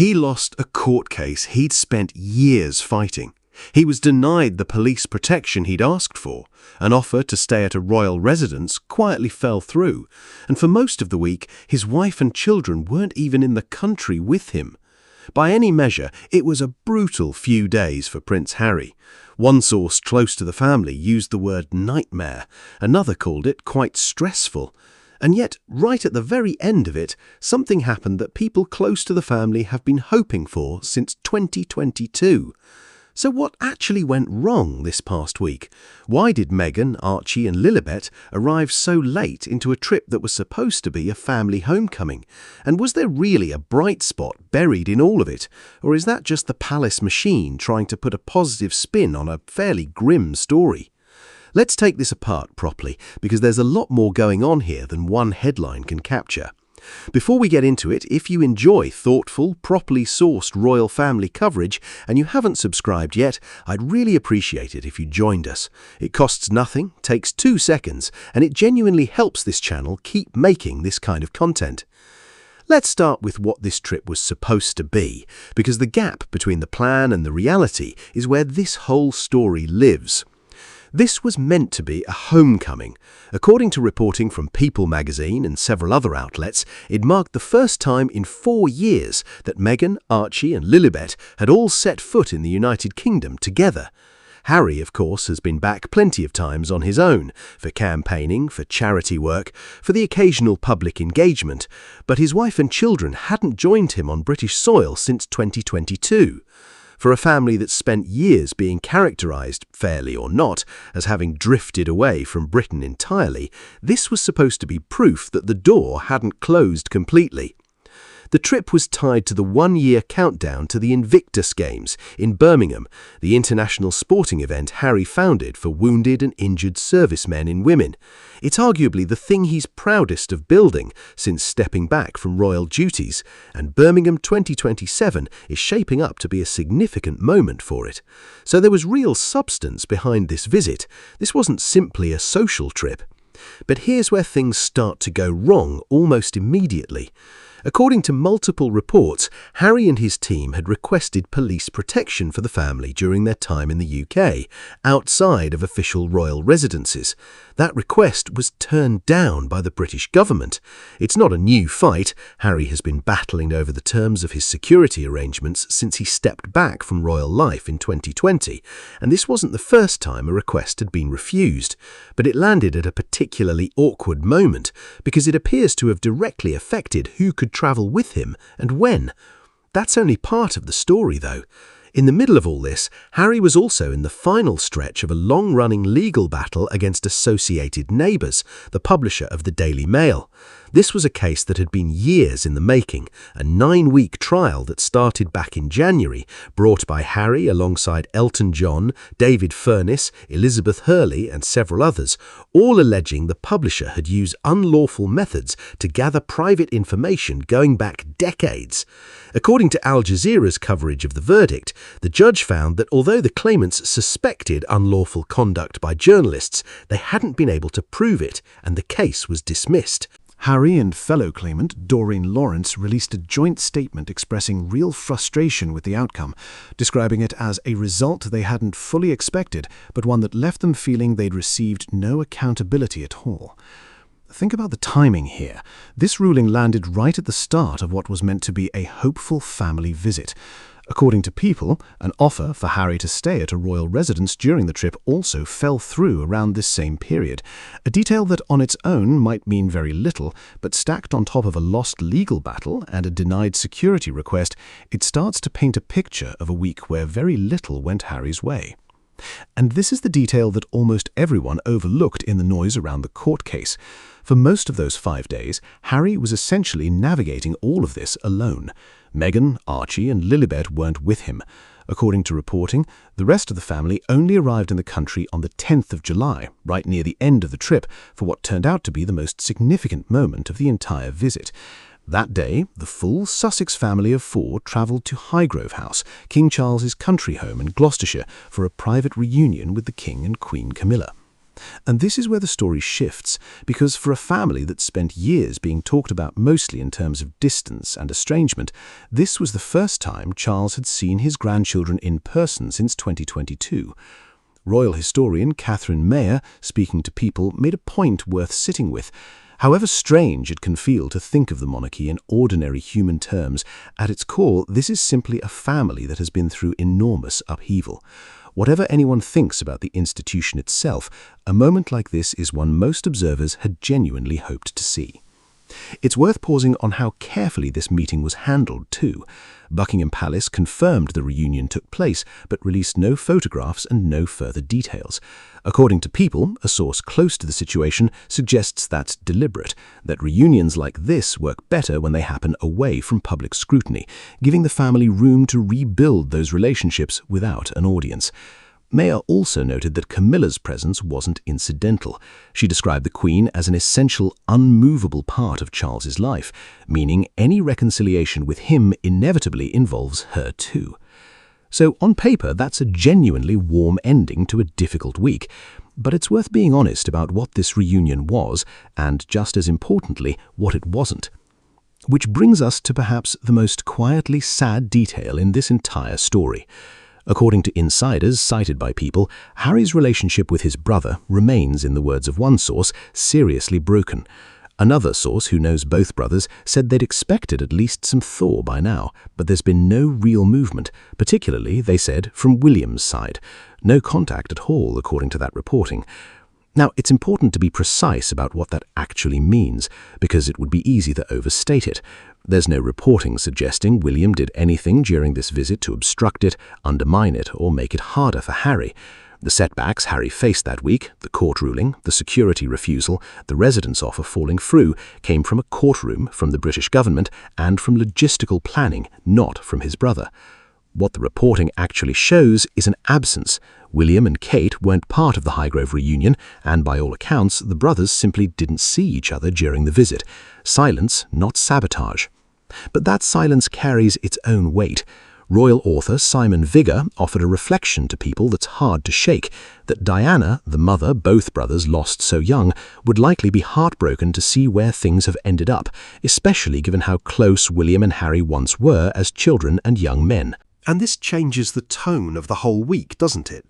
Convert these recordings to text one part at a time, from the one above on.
He lost a court case he'd spent years fighting. He was denied the police protection he'd asked for. An offer to stay at a royal residence quietly fell through, and for most of the week, his wife and children weren't even in the country with him. By any measure, it was a brutal few days for Prince Harry. One source close to the family used the word nightmare, another called it quite stressful. And yet, right at the very end of it, something happened that people close to the family have been hoping for since 2022. So what actually went wrong this past week? Why did Meghan, Archie and Lilibet arrive so late into a trip that was supposed to be a family homecoming? And was there really a bright spot buried in all of it? Or is that just the palace machine trying to put a positive spin on a fairly grim story? Let's take this apart properly, because there's a lot more going on here than one headline can capture. Before we get into it, if you enjoy thoughtful, properly sourced royal family coverage and you haven't subscribed yet, I'd really appreciate it if you joined us. It costs nothing, takes 2 seconds, and it genuinely helps this channel keep making this kind of content. Let's start with what this trip was supposed to be, because the gap between the plan and the reality is where this whole story lives. This was meant to be a homecoming. According to reporting from People magazine and several other outlets, it marked the first time in 4 years that Meghan, Archie and Lilibet had all set foot in the United Kingdom together. Harry, of course, has been back plenty of times on his own, for campaigning, for charity work, for the occasional public engagement, but his wife and children hadn't joined him on British soil since 2022. For a family that spent years being characterised, fairly or not, as having drifted away from Britain entirely, this was supposed to be proof that the door hadn't closed completely. The trip was tied to the 1-year countdown to the Invictus Games in Birmingham, the international sporting event Harry founded for wounded and injured servicemen and women. It's arguably the thing he's proudest of building since stepping back from royal duties, and Birmingham 2027 is shaping up to be a significant moment for it. So there was real substance behind this visit. This wasn't simply a social trip. But here's where things start to go wrong almost immediately. According to multiple reports, Harry and his team had requested police protection for the family during their time in the UK, outside of official royal residences. That request was turned down by the British government. It's not a new fight. Harry has been battling over the terms of his security arrangements since he stepped back from royal life in 2020, and this wasn't the first time a request had been refused. But it landed at a particularly awkward moment, because it appears to have directly affected who could travel with him and when. That's only part of the story, though. In the middle of all this, Harry was also in the final stretch of a long-running legal battle against Associated Neighbours, the publisher of the Daily Mail. This was a case that had been years in the making, a 9-week trial that started back in January, brought by Harry alongside Elton John, David Furness, Elizabeth Hurley and several others, all alleging the publisher had used unlawful methods to gather private information going back decades. According to Al Jazeera's coverage of the verdict, the judge found that although the claimants suspected unlawful conduct by journalists, they hadn't been able to prove it, and the case was dismissed. Harry and fellow claimant Doreen Lawrence released a joint statement expressing real frustration with the outcome, describing it as a result they hadn't fully expected, but one that left them feeling they'd received no accountability at all. Think about the timing here. This ruling landed right at the start of what was meant to be a hopeful family visit. According to People, an offer for Harry to stay at a royal residence during the trip also fell through around this same period, a detail that on its own might mean very little, but stacked on top of a lost legal battle and a denied security request, it starts to paint a picture of a week where very little went Harry's way. And this is the detail that almost everyone overlooked in the noise around the court case. For most of those 5 days, Harry was essentially navigating all of this alone. Meghan, Archie and Lilibet weren't with him. According to reporting, the rest of the family only arrived in the country on the 10th of July, right near the end of the trip, for what turned out to be the most significant moment of the entire visit. That day, the full Sussex family of 4 travelled to Highgrove House, King Charles's country home in Gloucestershire, for a private reunion with the King and Queen Camilla. And this is where the story shifts, because for a family that spent years being talked about mostly in terms of distance and estrangement, this was the first time Charles had seen his grandchildren in person since 2022. Royal historian Catherine Mayer, speaking to People, made a point worth sitting with. However strange it can feel to think of the monarchy in ordinary human terms, at its core, this is simply a family that has been through enormous upheaval. Whatever anyone thinks about the institution itself, a moment like this is one most observers had genuinely hoped to see. It's worth pausing on how carefully this meeting was handled, too. Buckingham Palace confirmed the reunion took place, but released no photographs and no further details. According to People, a source close to the situation suggests that's deliberate, that reunions like this work better when they happen away from public scrutiny, giving the family room to rebuild those relationships without an audience. Mayer also noted that Camilla's presence wasn't incidental. She described the Queen as an essential, unmovable part of Charles's life, meaning any reconciliation with him inevitably involves her too. So on paper, that's a genuinely warm ending to a difficult week. But it's worth being honest about what this reunion was, and just as importantly, what it wasn't. Which brings us to perhaps the most quietly sad detail in this entire story. According to insiders cited by People, Harry's relationship with his brother remains, in the words of one source, seriously broken. Another source, who knows both brothers, said they'd expected at least some thaw by now, but there's been no real movement, particularly, they said, from William's side. No contact at all, according to that reporting. Now, it's important to be precise about what that actually means, because it would be easy to overstate it. There's no reporting suggesting William did anything during this visit to obstruct it, undermine it, or make it harder for Harry. The setbacks Harry faced that week, the court ruling, the security refusal, the residence offer falling through, came from a courtroom, from the British government, and from logistical planning, not from his brother. What the reporting actually shows is an absence. William and Kate weren't part of the Highgrove reunion, and by all accounts, the brothers simply didn't see each other during the visit. Silence, not sabotage. But that silence carries its own weight. Royal author Simon Vigor offered a reflection to People that's hard to shake, that Diana, the mother both brothers lost so young, would likely be heartbroken to see where things have ended up, especially given how close William and Harry once were as children and young men. And this changes the tone of the whole week, doesn't it?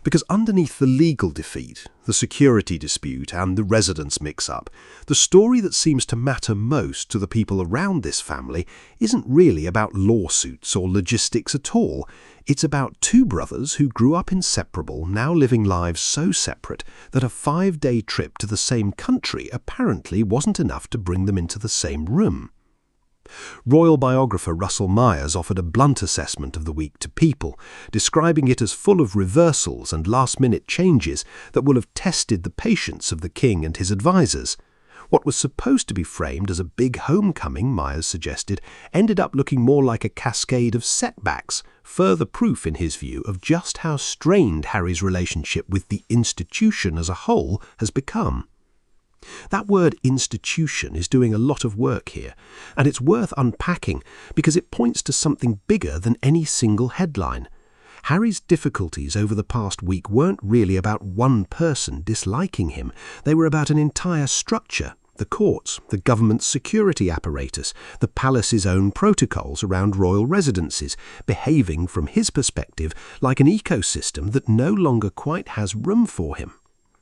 Because underneath the legal defeat, the security dispute and the residence mix-up, the story that seems to matter most to the people around this family isn't really about lawsuits or logistics at all. It's about two brothers who grew up inseparable, now living lives so separate that a 5-day trip to the same country apparently wasn't enough to bring them into the same room. Royal biographer Russell Myers offered a blunt assessment of the week to People, describing it as full of reversals and last-minute changes that will have tested the patience of the king and his advisers. What was supposed to be framed as a big homecoming, Myers suggested, ended up looking more like a cascade of setbacks, further proof, in his view, of just how strained Harry's relationship with the institution as a whole has become. That word institution is doing a lot of work here, and it's worth unpacking because it points to something bigger than any single headline. Harry's difficulties over the past week weren't really about one person disliking him. They were about an entire structure, the courts, the government's security apparatus, the palace's own protocols around royal residences, behaving from his perspective like an ecosystem that no longer quite has room for him.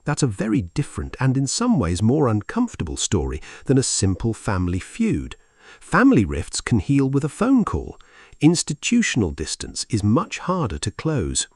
That's a very different and in some ways more uncomfortable story than a simple family feud. Family rifts can heal with a phone call. Institutional distance is much harder to close.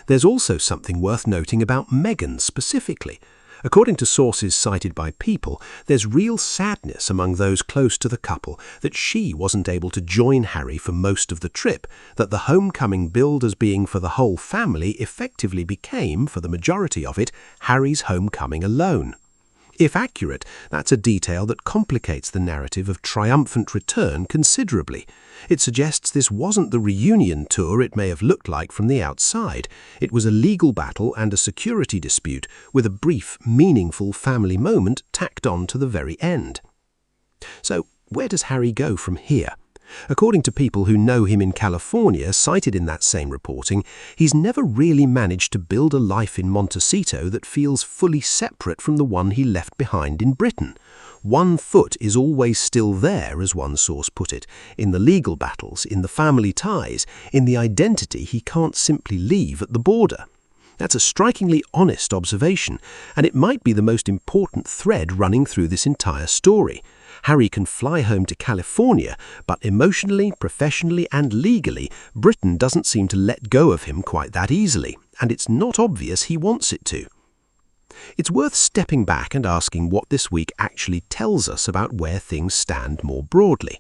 There's also something worth noting about Meghan specifically. According to sources cited by People, there's real sadness among those close to the couple that she wasn't able to join Harry for most of the trip, that the homecoming billed as being for the whole family effectively became, for the majority of it, Harry's homecoming alone. If accurate, that's a detail that complicates the narrative of triumphant return considerably. It suggests this wasn't the reunion tour it may have looked like from the outside. It was a legal battle and a security dispute, with a brief, meaningful family moment tacked on to the very end. So, where does Harry go from here? According to people who know him in California, cited in that same reporting, he's never really managed to build a life in Montecito that feels fully separate from the one he left behind in Britain. One foot is always still there, as one source put it, in the legal battles, in the family ties, in the identity he can't simply leave at the border. That's a strikingly honest observation, and it might be the most important thread running through this entire story. Harry can fly home to California, but emotionally, professionally, and legally, Britain doesn't seem to let go of him quite that easily, and it's not obvious he wants it to. It's worth stepping back and asking what this week actually tells us about where things stand more broadly.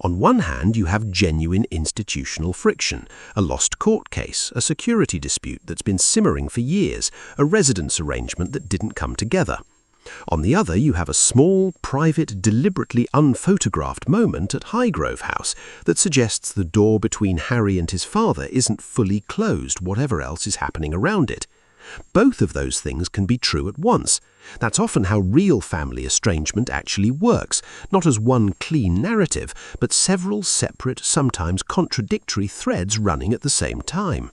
On one hand, you have genuine institutional friction, a lost court case, a security dispute that's been simmering for years, a residence arrangement that didn't come together. On the other, you have a small, private, deliberately unphotographed moment at Highgrove House that suggests the door between Harry and his father isn't fully closed, whatever else is happening around it. Both of those things can be true at once. That's often how real family estrangement actually works, not as one clean narrative, but several separate, sometimes contradictory threads running at the same time.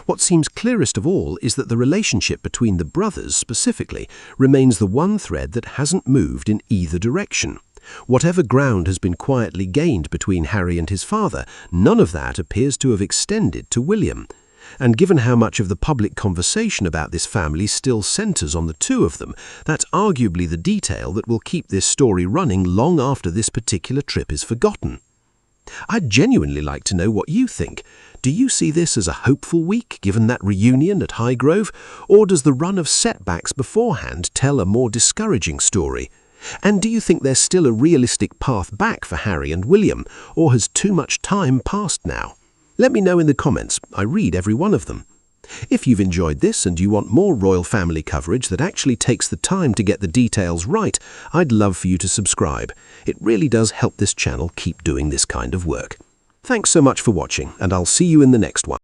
What seems clearest of all is that the relationship between the brothers, specifically, remains the one thread that hasn't moved in either direction. Whatever ground has been quietly gained between Harry and his father, none of that appears to have extended to William. And given how much of the public conversation about this family still centers on the two of them, that's arguably the detail that will keep this story running long after this particular trip is forgotten. I'd genuinely like to know what you think. Do you see this as a hopeful week, given that reunion at Highgrove, or does the run of setbacks beforehand tell a more discouraging story? And do you think there's still a realistic path back for Harry and William, or has too much time passed now? Let me know in the comments. I read every one of them. If you've enjoyed this and you want more royal family coverage that actually takes the time to get the details right, I'd love for you to subscribe. It really does help this channel keep doing this kind of work. Thanks so much for watching, and I'll see you in the next one.